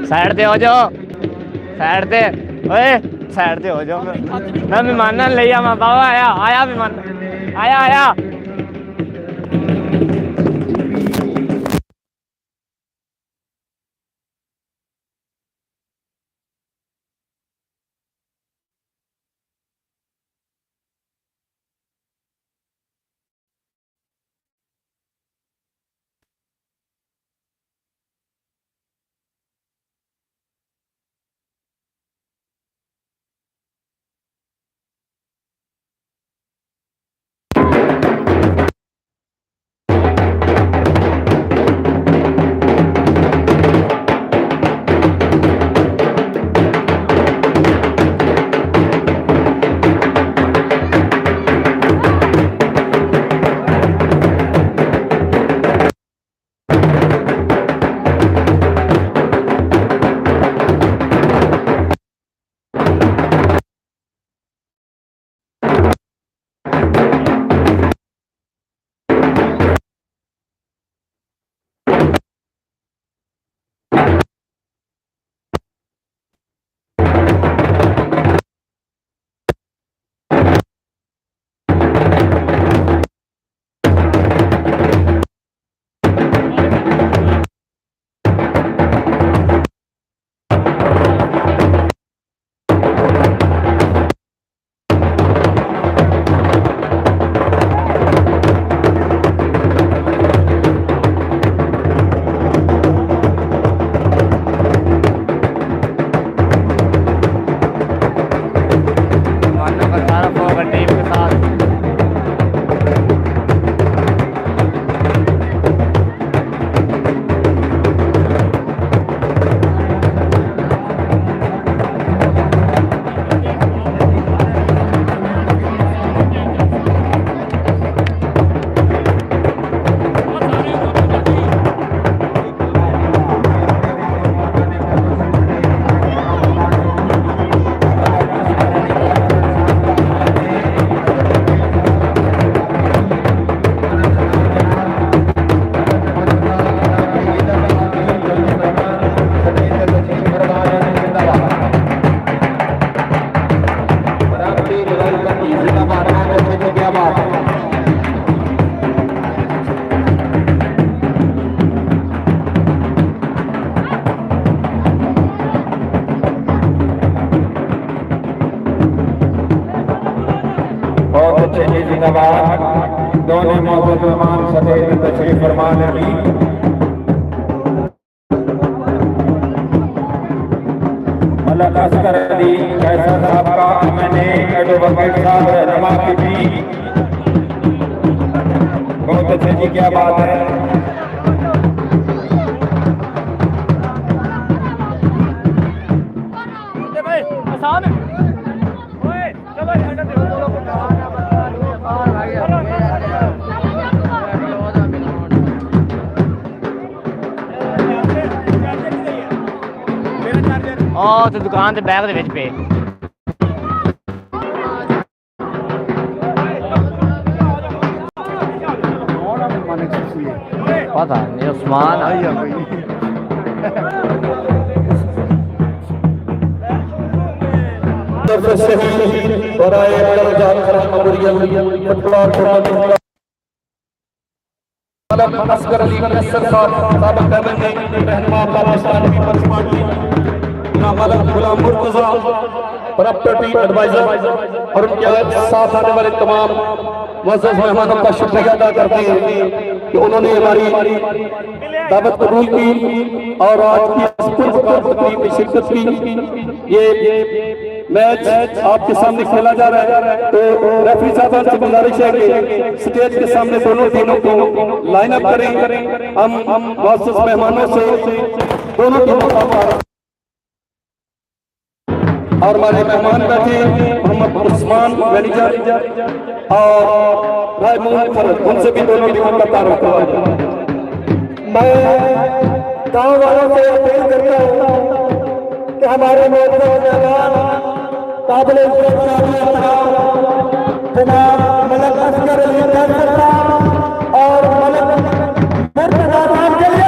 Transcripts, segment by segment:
Side ते हो जाओ, साइड ते ओए साइड ते हो जाओ। मैं मेहमान ले आवा बाबा। आया आया मेहमान, आया आया। दोनों मौजूद मेहमान सदैव तशरीफ फरमाने की मलक असगर अली कैसर साहब का मैंने एडवोकेट साहब रहनुमा की भी बहुत अच्छी जी, क्या बात है। तो दुकान के बैग दे पे पता नहीं उस्मान असगर अली कैसर साहब साबिक रहनुमा पाकिस्तान पीपल्स पार्टी, मलक गुलाम मुर्तजा प्रॉपर्टी एडवाइजर और उनके साथ आने वाले तमाम मुअज़्ज़ज़ मेहमानों का शुक्रिया अदा करते हैं कि उन्होंने हमारी दावत कबूल की और आज की तकरीब में शिरकत की। ये मैच आपके सामने खेला जा रहा है, तो रेफरी साहब से गुजारिश है कि स्टेज के सामने दोनों टीमों को लाइन अप करें। हम मुअज़्ज़ज़ मेहमानों से दोनों टीमों का और हमारे मेहमान बैठे मोहम्मद उस्मान मैनेजर और भाई मोहम्मद फरद, उनसे भी दोनों टीमों का तारुफ हुआ। मैं गाँव वालों से अपील करता हूँ कि हमारे मेहमान काबिल जनाब मलक असगर अली कैसर साहब और मलक मुर्तजा साहब के लिए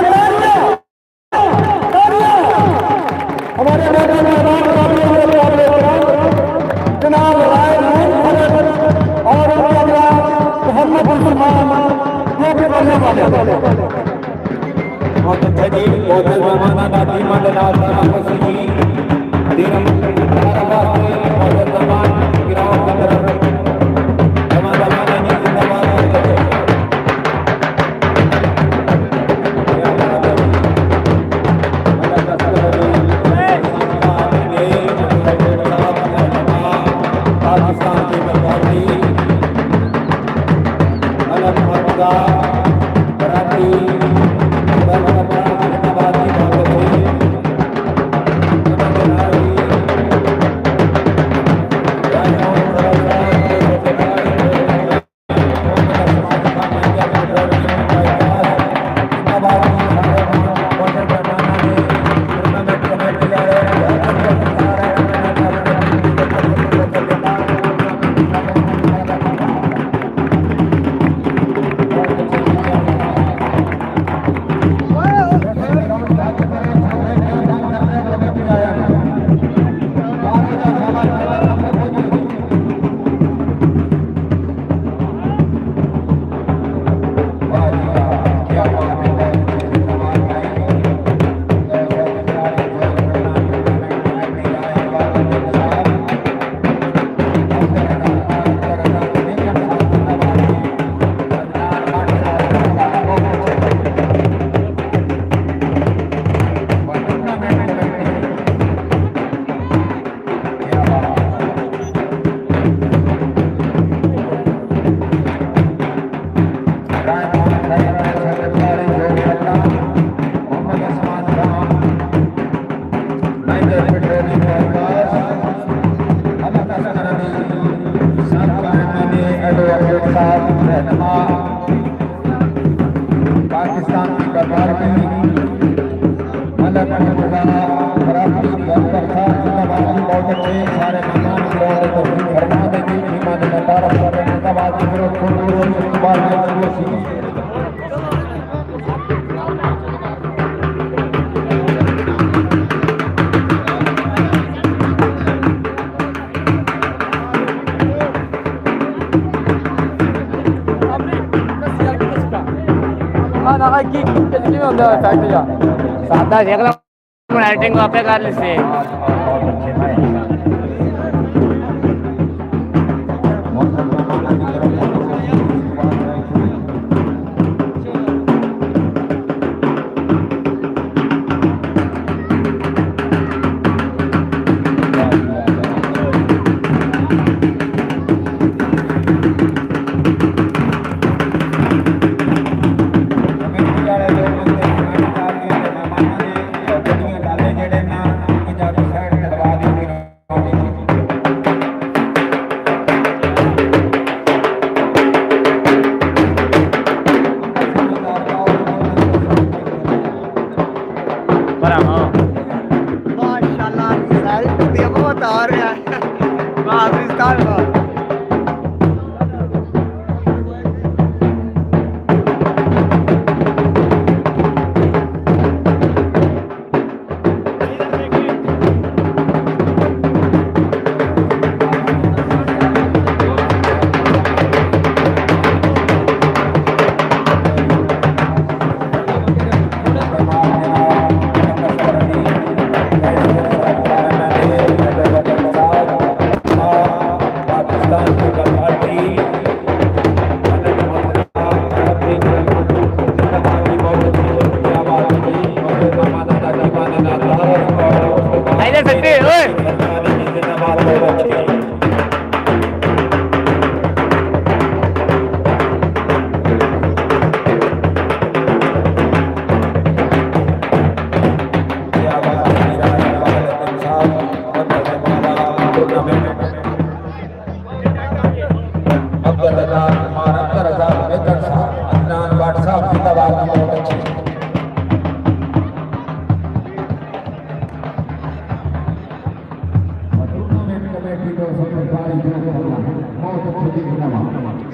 पाकिस्तान की दरबार में बहुत अच्छे सारे सादा देख लो राइटिंग वापे कर ली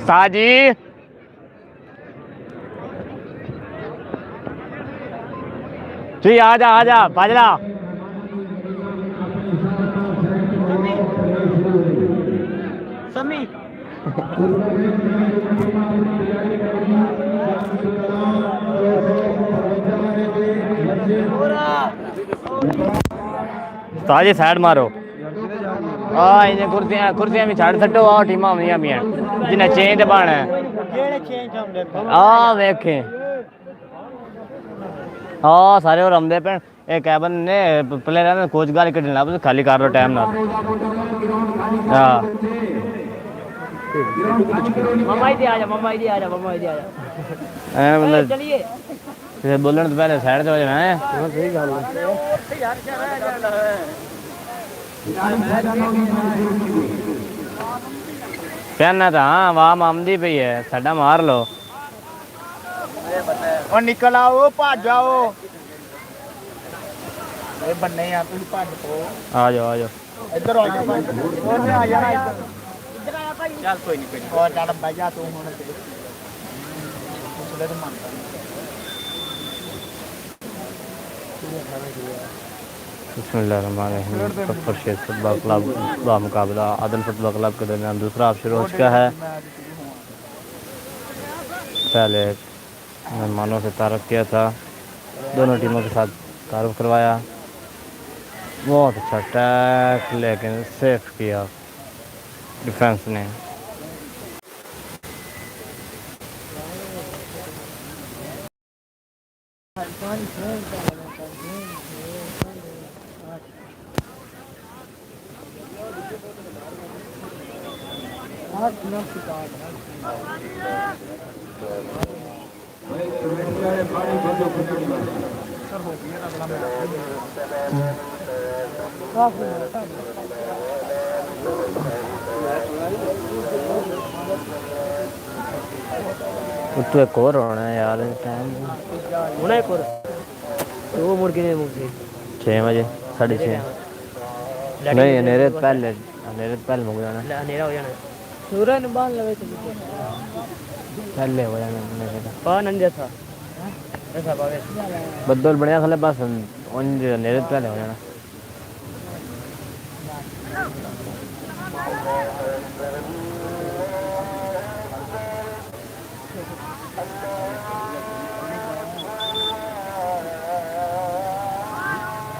साजी जी आजा बाजरा समी ताजी साइड मारो इन्हें कुर्सियां भी छाड़ सटो आओ टीमां होंदियां भी जिन्हें चेंज ते पाना है वेखे सारे और आंदे पे एक कैबन ने प्लेयर ने कोच गाल कटना खाली कर लो टाइम ना चलिए बोलने तो पहले साइड हो जाना है कहना था हाँ वाह मामदी पई है साडा मार लो और निकल आओ भाज जाओ ये बनने यार तुम भाज पो आ जाओ इधर आ जाओ और आ जाना इधर आया भाई चल कोई नहीं और चल भाई जा तू हुन ते उसले तो मानता बिस्मिल्लाहिर्रहमानिर्रहीम फुटबॉल क्लब का मुकाबला आदल फुटबॉल क्लब के दरमियान दूसरा हाफ शुरू हो चुका है पहले मेहमानों से तारक किया था दोनों टीमों के साथ तारुफ करवाया बहुत अच्छा टैक लेकिन सेफ किया डिफेंस ने तो एक और होना है यार टाइम होना एक और वो मुड़ के 6 बजे 6:30 नहीं अंधेरे पहले मुक जाना अंधेरा हो जाना सूरज बांध लगे पहले हो जाना पान अंधेरा था ऐसा बावे बदल बढ़िया खले बस अंधेरे पहले हो जाना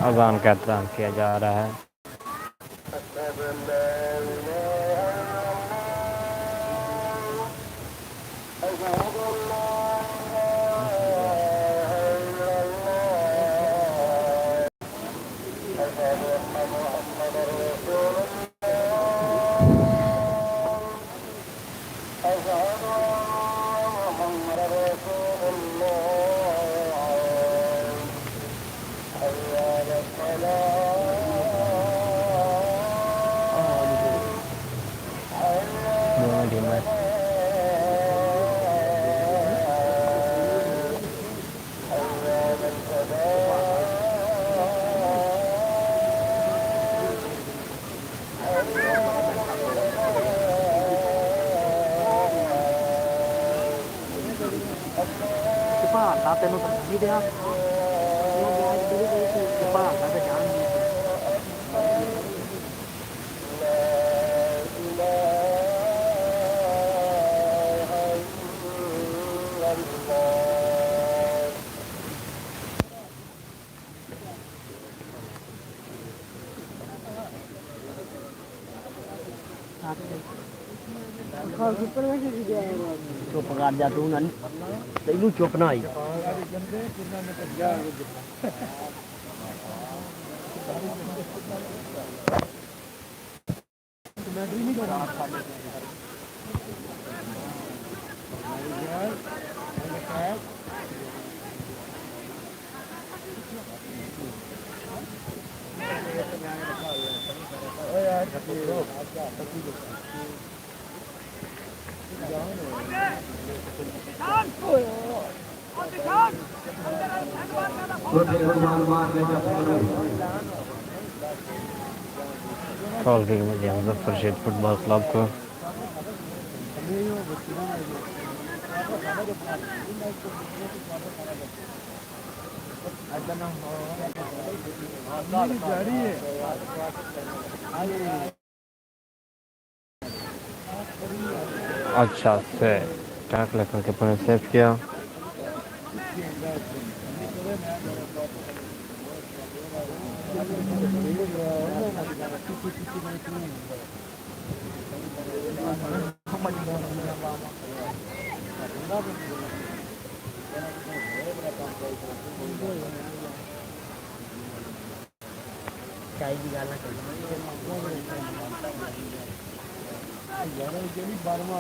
अजान का एहतराम किया जा रहा है तेन समझी दिया चुप कर जा तू तेनू चुप ना आई फॉल किक में दिया मुजफ्फरशेद फुटबॉल क्लब को अच्छा से टैकल करके पुनः सेव किया ਚਾਈ ਦੀ ਗੱਲ ਨਾ ਕਰ ਯਾਰ ਜਿਹੜੀ ਬਰਮਾ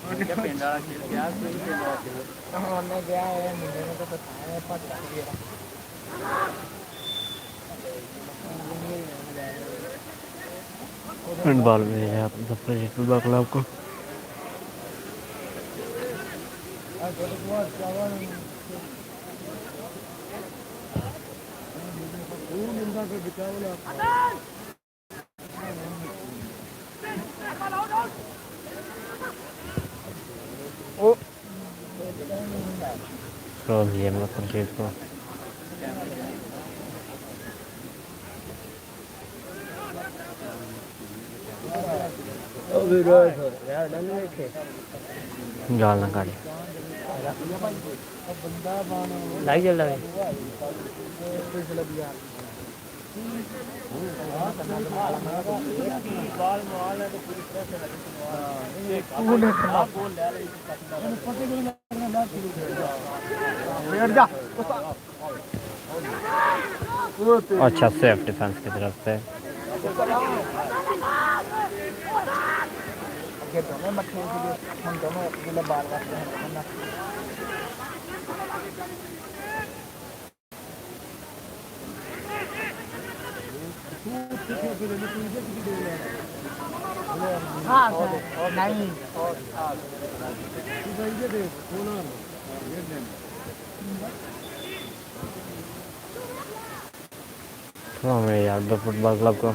ਉਹਨੇ ਪਿੰਡ ਵਾਲਾ ਖੇਡ ਗਿਆ ਕੋਈ ਪਿੰਡ ਵਾਲਾ ਖੇਡ ਉਹਨੇ ਗਿਆ ਇਹ ਮੁੰਡੇ ਨੂੰ ਤਾਂ ਪਤਾ ਹੈ ਪੱਟ ਗਿਆ हैंडबॉल में है अपना प्रोजेक्ट फुटबॉल क्लब को थ्रो दिया मतलब प्रोजेक्ट को गाल ना काटे लाइक जल रहा है अच्छा सेफ डिफेंस की तरफ से दोनों मट्ठे हम दोनों जिले बाल करते हैं हाँ नहीं तो हमें यार दो फुटबॉल क्लब को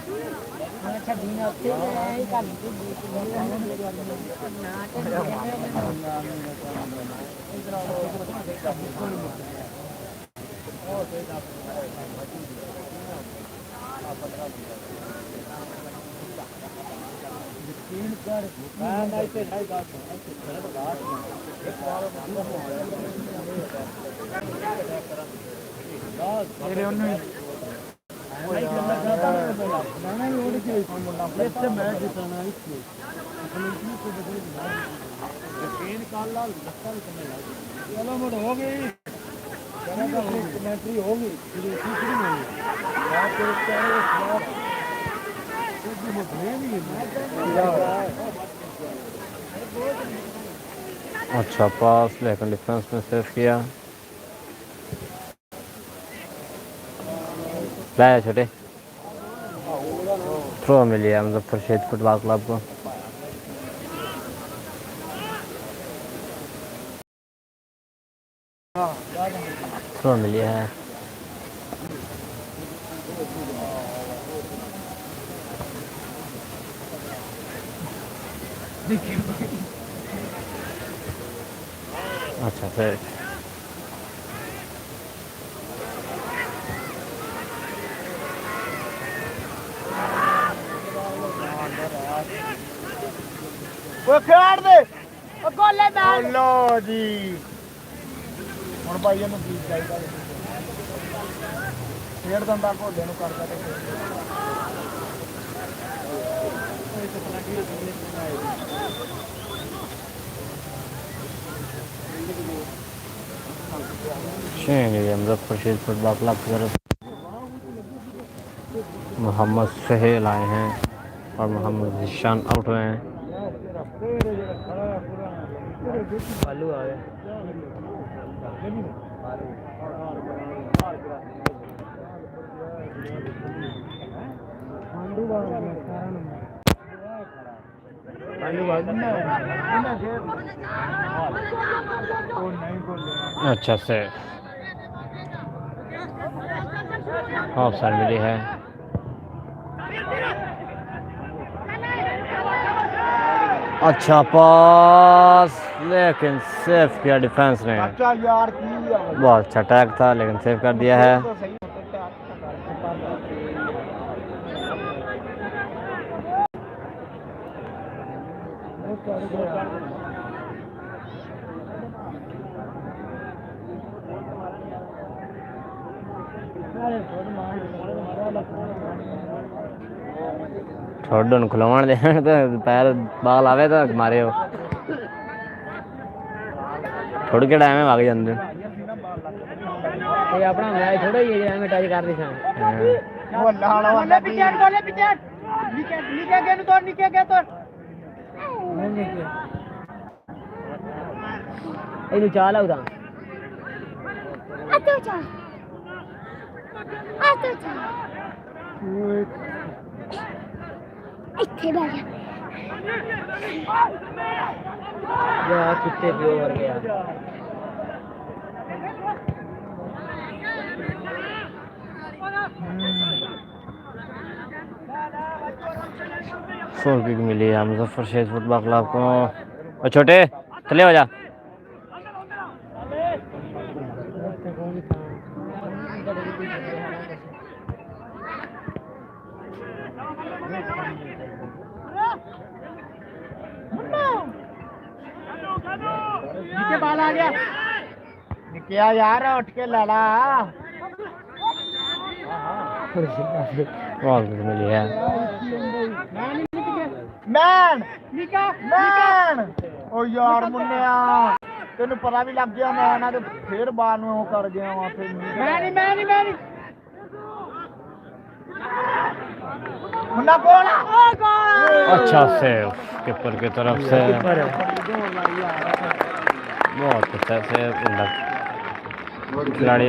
अच्छा पास लेकिन डिफेंस में सेव किया लाया छोटे थ्रो मिल गया मुजफ्फरशहीद फुटबॉल क्लब को थ्रो मिल गया है अच्छा फिर वो खिलाड़ दे ओ गोले बैठ लो जी ਹੁਣ ਭਾਈ ਇਹਨੂੰ ਕੀ ਚਾਹੀਦਾ ਫੇਰ ਦੰਦਾ ਘੋਲੇ ਨੂੰ ਕਰਦਾ ਤੇ मुजफ्फरशहीद फुटबॉल क्लब की तरफ मोहम्मद सहेल आए हैं और मोहम्मद जिशान आउट हुए हैं आलू आ गए अच्छा से ऑफ साइड मिली है अच्छा पास लेकिन सेफ किया डिफेंस ने बहुत अच्छा अटैक था लेकिन सेव कर दिया है छोड़ उन खुलवाण दे तो पैर बाल आवे तो मारे हो थोड़ी के टाइम में भाग जाते ये अपना मैच थोड़ा ही है में टच कर दी सन बोले पीछे नीचे गए तो नीचे गए तो ਇਹਨੂੰ ਚਾਹ ਲਾਉਦਾ ਆਤੋ ਚਾ ਇੱਥੇ ਬੈਠ ਜਾ ਕੁੱਤੇ ਪਿਓ ਵਰ ਗਿਆ फुल किक मिली है मुजफ्फर शेख फुटबॉल क्लब को और छोटे थले हो जा नीचे बाल आ गया क्या यार उठ के लड़ा बहुत किक मिली है मैन ओ यार मुन्निया तेन पता भी लग गया मैं ना तो फिर बाल में वो कर गया वहां पे मैं नहीं मुन्ना कौन है अच्छा सेव कीपर की तरफ से बहुत अच्छा से खिलाड़ी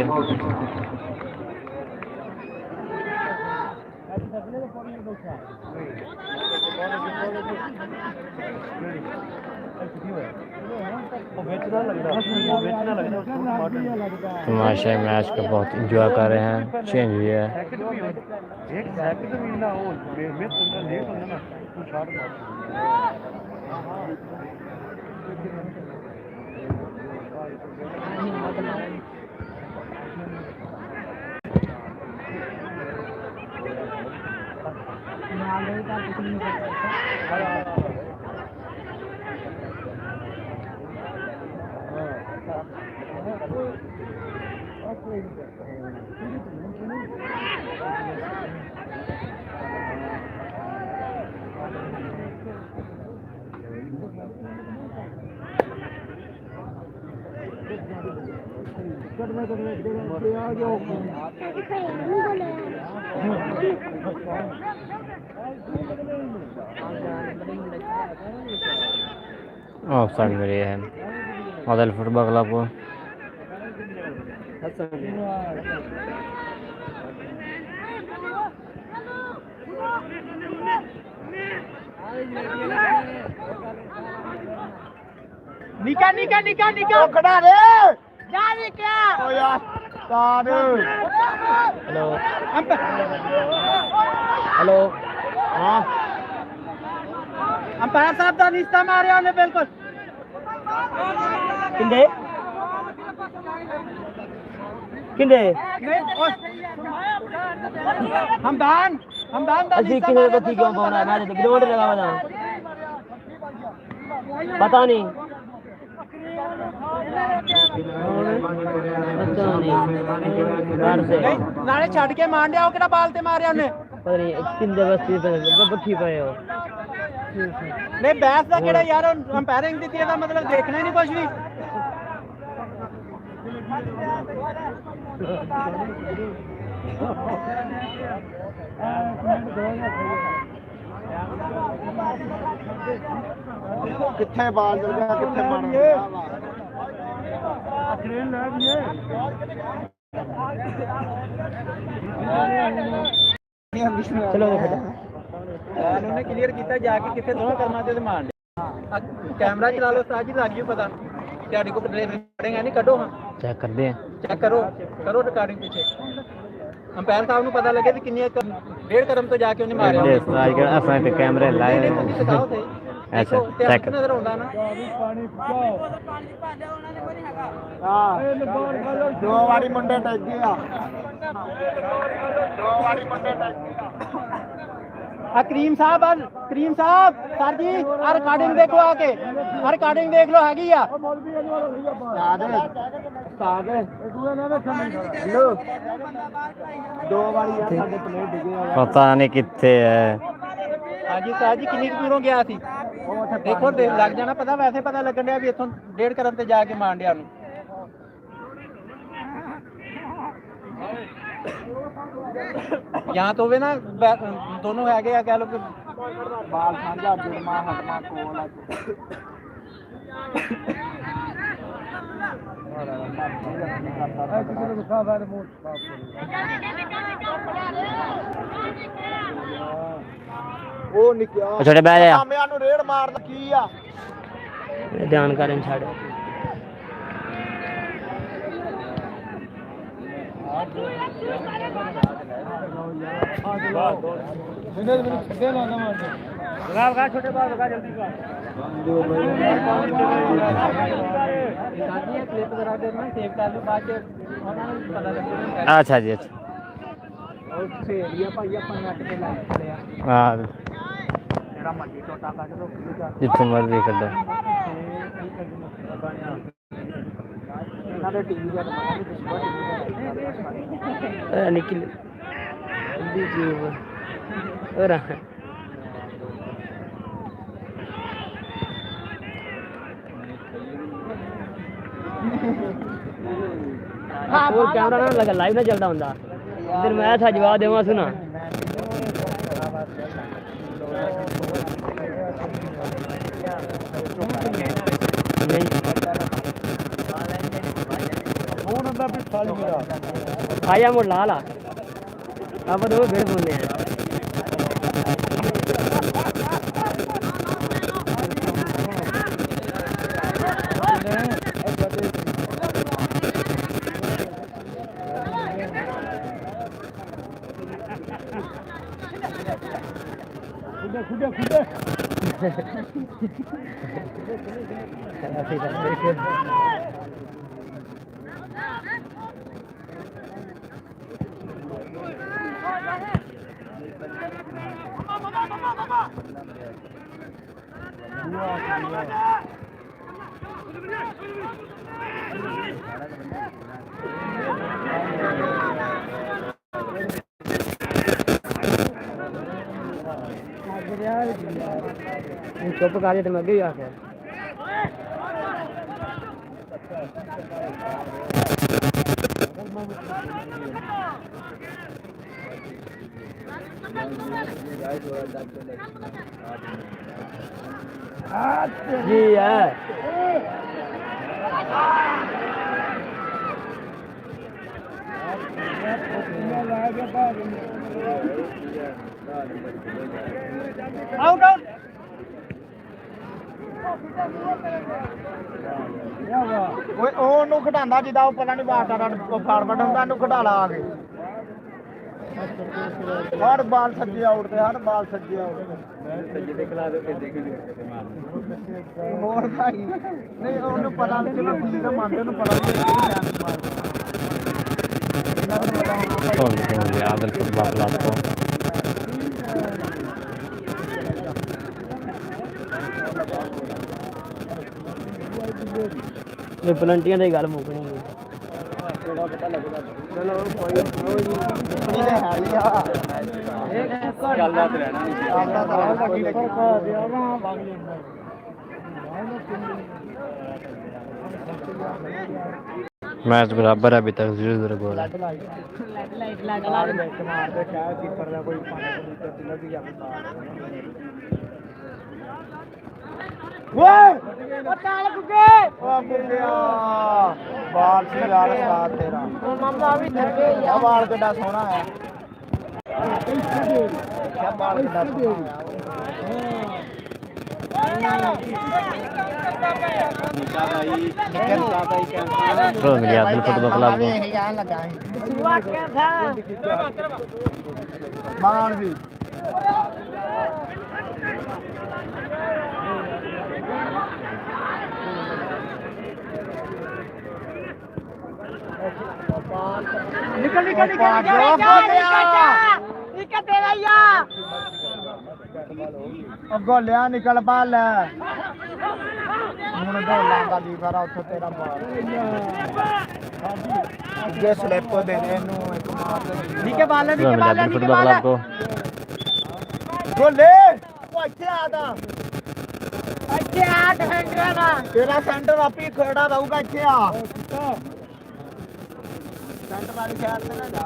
तमाशा मैच को बहुत इंजॉय कर रहे हैं चेंज हुई है ऑफसाइड मिली है आदिल फुटबॉल क्लब को निका खड़ा रे जा रे क्या ओ यार तार हेलो हां अंपायर साहब दा निस्ता मारिया ने बिल्कुल किंदे हमदान दा ਅਸੀਂ ਕਿਨੇ ਬੱਤੀ ਕਿਉਂ ਪਾਉਣਾ ਮੈਂ ਤੇ ਗਰਾਊਂਡ ਲਗਾਵਾ ਦਾ ਪਤਾ ਨਹੀਂ ਨਾਲੇ ਛੱਡ ਕੇ ਮਾਰ ਲਿਆ ਉਹ ਕਿਹੜਾ ਬਾਲ ਤੇ ਮਾਰਿਆ ਉਹਨੇ ਪਤਾ ਨਹੀਂ ਕਿੰਦੇ ਬਸਤੀ ਤੇ ਬੱਤੀ ਪਏ ਹੋ ਨਹੀਂ ਬੈਸ ਦਾ ਕਿਹੜਾ ਯਾਰ ਅੰਪਾਇਰਿੰਗ ਦਿੱਤੀ ਇਹਦਾ ਮਤਲਬ ਦੇਖਣਾ ਹੀ ਨਹੀਂ ਕੁਝ ਵੀ ਕਿੱਥੇ ਬਾਲ ਚਲ ਗਿਆ ਕਿੱਥੇ ਮਾਰਨਾ ਟ੍ਰੇਨ ਲੈ ਗਈ ਚਲੋ ਦੇਖੋ ਉਹਨੇ ਕਲੀਅਰ ਕੀਤਾ ਜਾ ਕੇ ਕਿੱਥੇ ਦੋਹਾਂ ਕਰਮਾਂ ਤੇ ਮਾਰ ਲਿਆ ਕੈਮਰਾ ਚਲਾ ਲਓ ਸਾਜ ਹੀ ਲੱਗ ਜੂ ਪਤਾ ਤੁਹਾਡੇ ਕੋਲ ਰਿਕਾਰਡਿੰਗ ਹੈ ਨਹੀਂ ਕੱਢੋ ਹਾਂ ਚੈੱਕ ਕਰਦੇ हैं ਚੈੱਕ ਕਰੋ ਰਿਕਾਰਡਿੰਗ ਪਿੱਛੇ ਅੰਪਾਇਰ ਸਾਹਿਬ ਨੂੰ ਪਤਾ ਲੱਗੇ ਕਿ ਕਿੰਨੀ ਡੇਢ ਕਰਮ ਤੋਂ ਜਾ ਕੇ ਉਹਨੇ ਮਾਰਿਆ आज के असां पे कैमरे लाए हैं ਤੁਸੀਂ ਦਿਖਾਓ ਸਹੀ ऐसा ਚੈੱਕ चेक ਨਜ਼ਰ ਆਉਂਦਾ ਨਾ ਹਾਂ ਦੋ ਵਾਰੀ ਮੁੰਡੇ ਟੱਜ ਗਿਆ करीम साहब सर जी रिकॉर्डिंग देखो आके रिकॉर्डिंग देख लो हैगी आ दो वाली यार साडे प्लेट डिगे पता नहीं कितने है। हाँ जी सर जी किन्नी दूरों गया सी देखो देख लग जाना पता वैसे पता लगन दिया भी इथों 1.5 करन ते जाके मार दिया नु यहाँ तो वे ना दोनों है गए कह लो कि बाल साझा जुड़मा हटमा कोल ओ निकया छोटे बह जा सामने नु रेड मारदा की आ ध्यान करें छाड़ छोटे बाल का जल्दी का क्लिप करा देना सेव कर लो बाद में पता लग जाएगा। अच्छा जी अच्छा और सेलिया भाई अपन नेट पे ला लिया हां जेड़ा मर्जी टोटा काट लो जिथे मर्जी कड्डो ਇਹਨਾਂ ਦੇ ਟੀਵੀ ਦਾ ਪਤਾ ਨਹੀਂ ਕਿਸ निकल जल्दी जी और और कैमरा ना लगा लाइव ना चलता होंदा इधर मैं था जवाब देवा सुना आया मुड़ लाला अब दो भेड़ बोलने हैं चुप कर तो मैं अगे ही आके जी है आउट आउट ਓਏ ਉਹਨੂੰ ਘਟਾਉਂਦਾ ਜਿੱਦਾਂ ਉਹ ਪਤਾ ਨਹੀਂ ਵਾਟਰ ਫਾਰਵਰਡ ਹੁੰਦਾ ਉਹਨੂੰ ਘਟਾ ਲਾ ਆ ਕੇ ਹਰ ਬਾਲ ਸੱਜੇ ਆਊਟ ਤੇ ਹਰ ਬਾਲ ਸੱਜੇ ਆਊਟ ਸੱਜੇ ਤੇ ਖਿਲਾ ਦਿਓ ਕਿੱਦੇ ਕਿ ਹੋਰ ਭਾਈ ਨਹੀਂ ਉਹਨੂੰ ਪਤਾ ਨਹੀਂ ਚਲੋ ਠੀਕ ਹੈ ਮੰਨਦੇ ਉਹਨੂੰ ਪਤਾ ਨਹੀਂ आदल फुटबॉल क्लब को ये पलंटियां दी गल मुकनी है थोड़ा पता लगेगा चलो कोई नहीं है या एक चलदा ते रहना नहीं चलदा तो रहना कीपर का दिया ना भाग लेंदा मैच बराबर है अभी तक 0-0 गोल है लाइट मार दे शायद कीपर का कोई 5 मीटर की लगी जाए ओए ओ चाल गुगे ओ गुगया बाल से यार साथ तेरा ओ मामला भी थक गए यार बाल कितना सोना है क्या बाल कितना सोना तो मिली आदल फुटबॉल क्लब को शुरुआत क्या था मान भी निकल निकल निकल निकल तेरा यार ਅੱਗੋਂ ਲਿਆ ਨਿਕਲ ਬਾਲ ਹੁਣ ਢੋਲਾਂ ਦਾ ਦੀ ਸਾਰਾ ਉੱਥੇ ਤੇਰਾ ਬਾਲ ਜੇ ਸਲਿੱਪ ਦੇ ਦੇ ਇਹਨੂੰ ਇੱਕ ਮਾਰ ਦੇ ਨੀਕੇ ਬਾਲ मिर्जापुर फुटबॉल क्लब को ਗੋਲੇ ਉਹ ਇੱਥੇ ਆ ਦਾ ਇੱਥੇ ਆ ਡਿਫੈਂਡਰ ਦਾ ਤੇਰਾ ਸੈਂਟਰ ਆਪੀ ਖੜਾ ਰਹੂਗਾ ਇੱਥੇ ਆ ਸੈਂਟਰ ਵਾਲੀ ਖਿਆਲ ਤੇ ਨਾ ਜਾ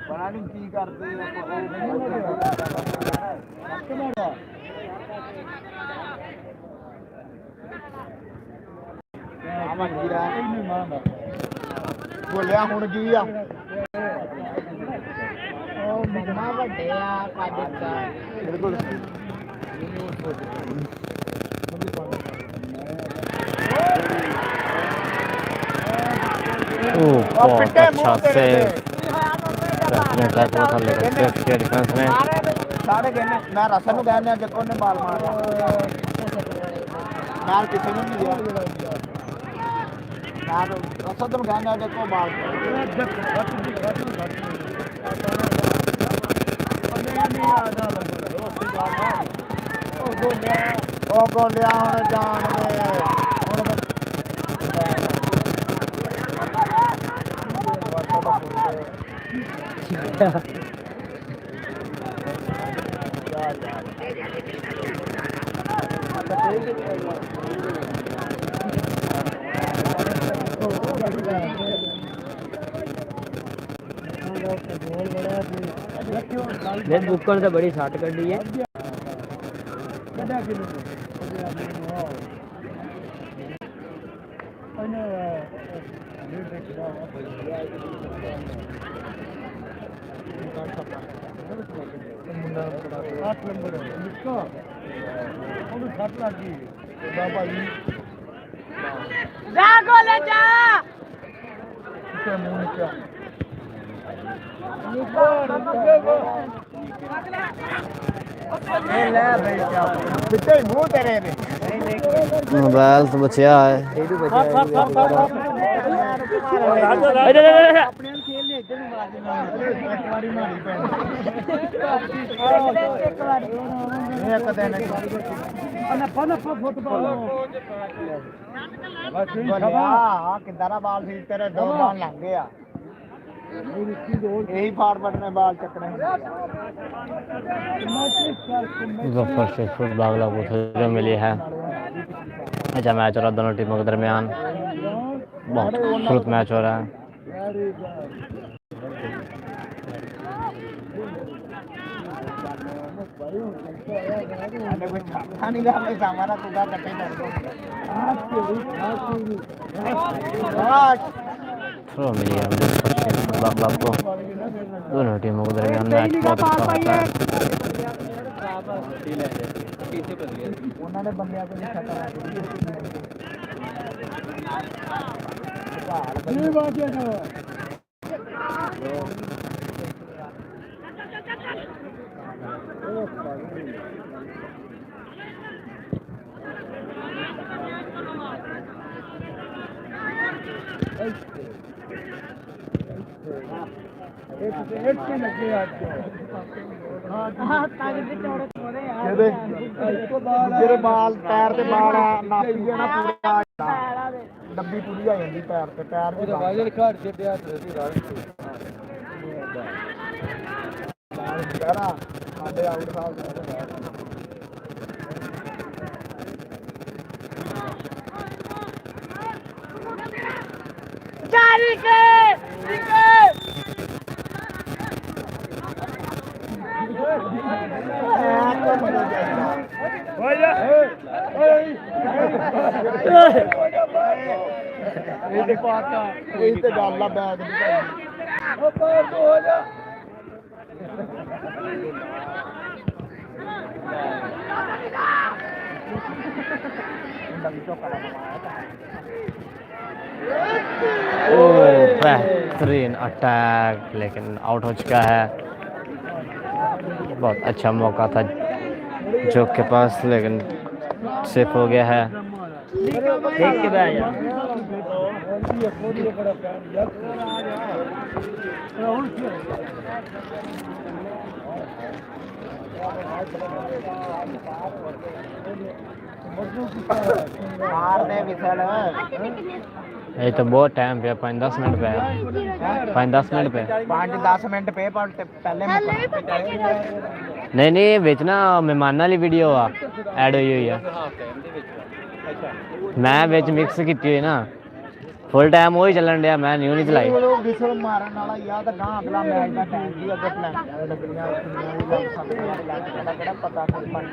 ਪਤਾ ਨਹੀਂ ਕੀ ਕਰਦੇ ਬੋਲਿਆ ਹੁਣ ਕੀ ਆ ਉਹ ਮੰਮਾ ਵੱਡੇ ਆ ਕੱਦ ਦਾ ਬਿਲਕੁਲ अच्छा से रखने का तो था लेकिन के डिफेंस में ਸਾਰੇ ਕਹਿੰਦੇ ਮੈਂ ਰਸਨ ਨੂੰ ਕਹਿੰਦਾ ਜੱਕੋ ਨੇ ਬਾਲ ਮਾਰਿਆ ਨਾਲ ਕਿਸੇ ਨੂੰ ਨਹੀਂ ਗਿਆ ਨਾਲ ਰਸਨ ਨੂੰ ਕਹਿੰਦਾ ਜੱਕੋ ਬਾਲ ਉਹ ਗੋਲਿਆ ਹੁਣ ਜਾਣ ਦੇ बुक्कड़ तो बड़ी शॉट कर दी है मोबाइल तो बचिया है ਕਿੰਦਾਰਾ ਬਾਲ ਸੀ ਤੇਰੇ ਦੋ ਬਾਲ ਲੰਘ ਗਏ ਆ यही फॉरवर्ड में बाल चकने फुटबॉल क्लब को जो मिली है अच्छा मैच हो रहा है दोनों टीमों के दरमियान बहुत खूबसूरत मैच हो रहा है थ्रो मिली है फुटबॉल क्लब को दोनों टीमों के दरमियान मैच बहुत अच्छा होता है उन्होंने बंदियां को नहीं खतरा नहीं बात है ਜਿਹੜੇ ਬਾਲ ਪੈਰ ਤੇ ਬਾਲ ਨਾਪੀ ਜਾਣਾ ਪੂਰਾ ਡੱਬੀ ਪੂਰੀ ਆ ਜਾਂਦੀ ਪੈਰ ਤੇ ਪੈਰ ਦੀ ਵਾਜਰ ਘਾਟ ਛੱਡਿਆ ਤੁਸੀਂ ਰਾਹ ਯਾਰਾ ਸਾਡੇ ਆਊਟ ਸਾਹਿਬ ਜਾਰੀ ਕੇ ਇਹ ਤੇ ਗੱਲ ਆ ਬੈਗ ਦੀ ਉਹ ਪਾਰ ਹੋ ਜਾ बेहतरीन अटैक, लेकिन आउट हो चुका है। बहुत अच्छा मौका था जोक के पास, लेकिन सेफ हो गया है। देख के बैठ जा। ये तो बहुत टाइम पे 5-10 मिनट पे 5-10 मिनट पे 5-10 मिनट पे पहले नहीं नहीं बेचना मेहमान वाली वीडियो आ ऐड हुई है। मैं बेच मिक्स की हुई ना, फुल टाइम वही चलन दिया, मैं न्यू नहीं चलाई। विसल मारन वाला या तो गां अगला मैच का टाइम भी अगर प्लान लगनियां लग सकदियां लग केड़ा पता नहीं बन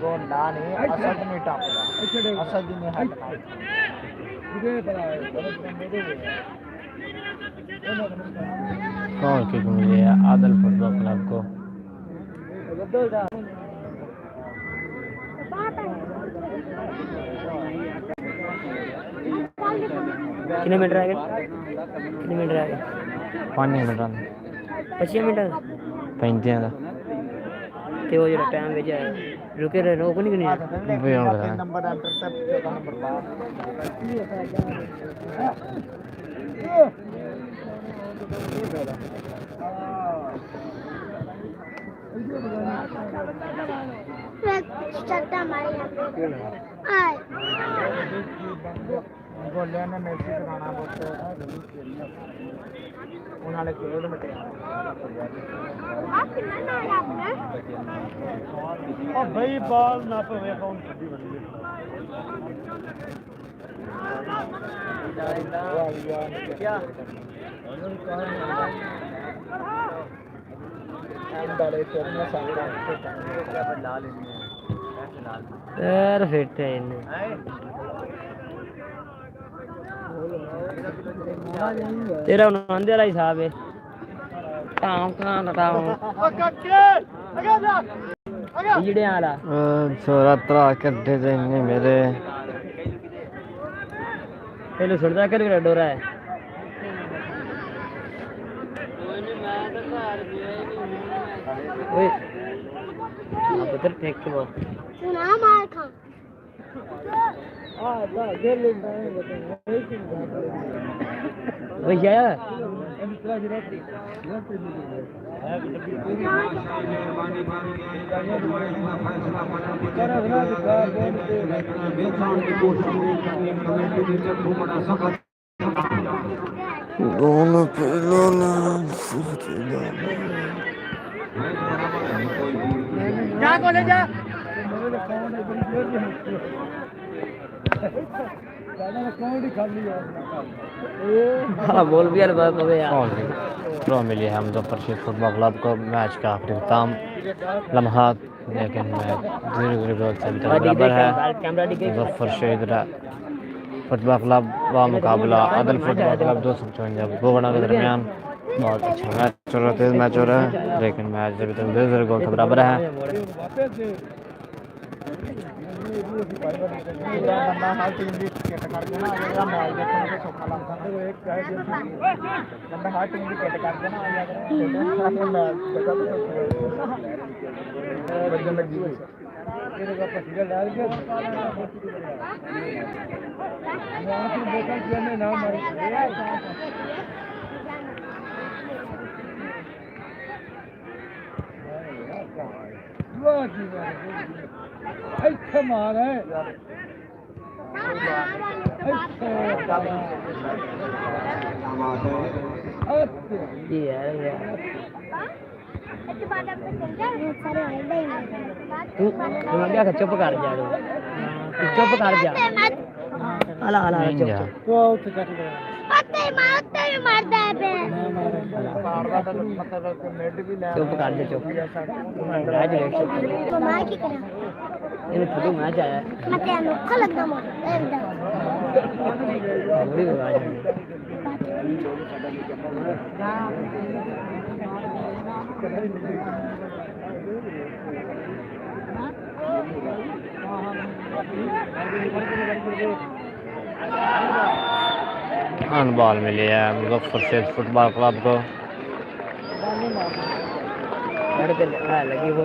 गोंडा नहीं असद नहीं टपदा, असद ने हटना कौन किक मिली है आदल फुटबॉल क्लब को। कितने मिनट रह गए? कितने मिनट रह गए? 5 मिनट 25 मिनट 35 ਦਾ ਤੇ ਉਹ ਜਿਹੜਾ ਟਾਈਮ ਵਿੱਚ ਰੁਕੇ ਰਹੇ ਰੋਕ ਨਹੀਂ ਕਰਨੀ ਵੀ ਹੁਣ ਨੰਬਰ ਐਂਟਰ ਤੇ 14 ਨੰਬਰ ਬਾਹਰ चट्टा मारी आए गोलियां ने मेसी कराना बहुत उन्होंने खेल मटे आप कितना ना आपने ओ भाई बॉल ना पवे कौन छड्डी बनी क्या डाले चोरियां सारे क्या बदला लेनी है यार फिट है इन्हें तेरा उन्होंने वाला हिसाब है काम कहाँ जड़े आला छोरा तरा कड्डे ते इन्ने मेरे पहले सुनता कर डोरा है ओए पुत्र फेंक के वो सुना मार खा भैया दोनों जा को ले जा हाँ बोल भी यार बात हो गया ड्रॉ मिली है मुजफ्फरशहीद फुटबॉल क्लब को। मैच का आखिरी खत्म लम्हात, लेकिन मैच 0-0 से बराबर है। मुजफ्फरशहीद फुटबॉल क्लब व मुकाबला आदल फुटबॉल क्लब 255 गोगना के दरमियान बहुत अच्छा मैच चल रहा था। मैच हो रहा है, लेकिन मैच अभी तक 0-0 गोल से बराबर है। बंदा हर टीम की किट कर देना अगर मैच देखने को सौखा लगता है वो एक बंदा हर टीम की किट कर देना अगर मैच देखा तो बजन लगी हुई तेरे का पसीना डाल के मैं फिर बोतल पीने ना मारी वाह की बात ऐसे मार है चुप कर जा चुप कर जा अला अला चुप कर दे चुप ये थोड़ी मैच आया मते अनोखा लगदा मोर बड़ी आवाज है हैंडबॉल मिली है मुजफ्फर शेख फुटबॉल क्लब को। लगी वो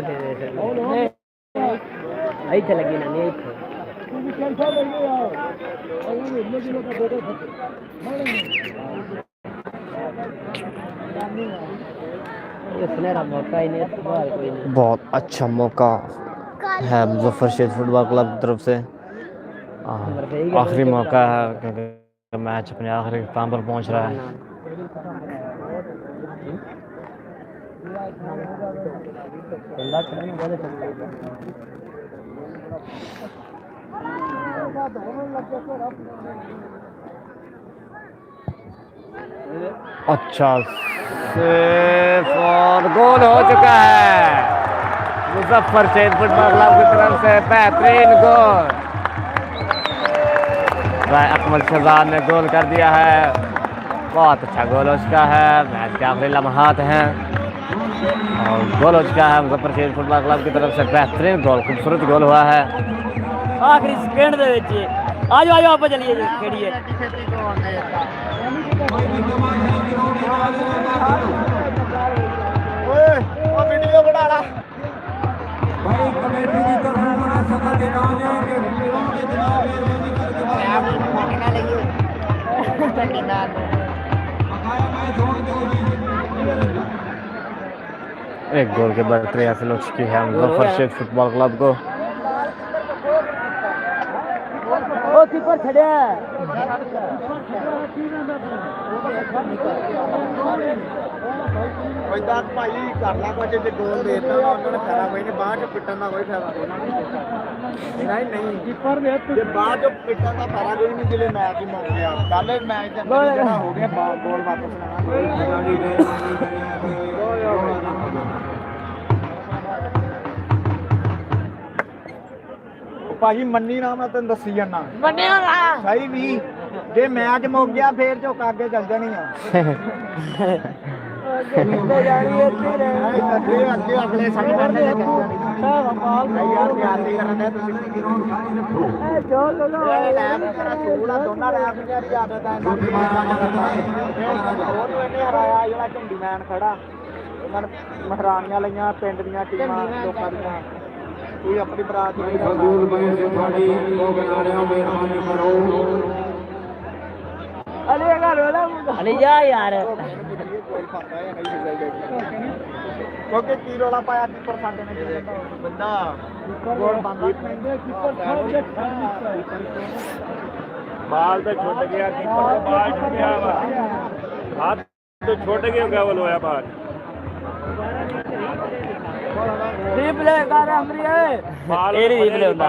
लगी ना नहीं मौका ही नहीं, बहुत अच्छा मौका है मुजफ्फर शेख फुटबॉल क्लब की तरफ से। आखिरी मौका है क्योंकि मैच अपने आखिरी काम पर पहुंच रहा है। अच्छा सेफ और गोल हो चुका है मुजफ्फर शेख फुटबॉल क्लब की तरफ से। बेहतरीन गोल, अकमल शहजाद ने गोल कर दिया है। बहुत अच्छा गोल हो चुका है। मैच के आखिरी लम्हात हैं और गोल हो चुका है मुजफ्फर शेख फुटबॉल क्लब की तरफ से। बेहतरीन गोल, खूबसूरत गोल हुआ है आखिरी सेकंड दे विच। आज आज आप चलिए जी खेड़िए। वीडियो बनाना भाई कमेटी की तरफ से बड़ा सफल दिखाने के एक गोल के बढ़तरी हासिल हो चुकी है मुजफ्फर शेख फुटबॉल क्लब को। कीपर छड़िया भाई करना कुछ जे गोल देता उन्होंने फायदा कोई नहीं, बाद पिटन का कोई फायदा नहीं कीपर ने जे बाद पिटन का फायदा कोई नहीं जिले मैच ही मुक गया। कल मैच जड़ा हो गया गोल वापस लेना भाई मन्नी ना मैं तेन दसी जाना सही भी जे मैच मुक गया फिर चुक आगे चल जानी है। अगले झंडीमैन खड़ा महरानियां लईयां पिंड दियां टीमां लोकां दियां कोई अपनी बरात अरे जा यार क्योंकि की रौला पाया कीपर साडे ने बंदा गोल बंद बाल तो छुट गया, कीपर का बाल छुट गया, हाथ तो छोट गया, गोल होया बाल। रिप्ले कर हमरी है, बाल रिप्ले होता।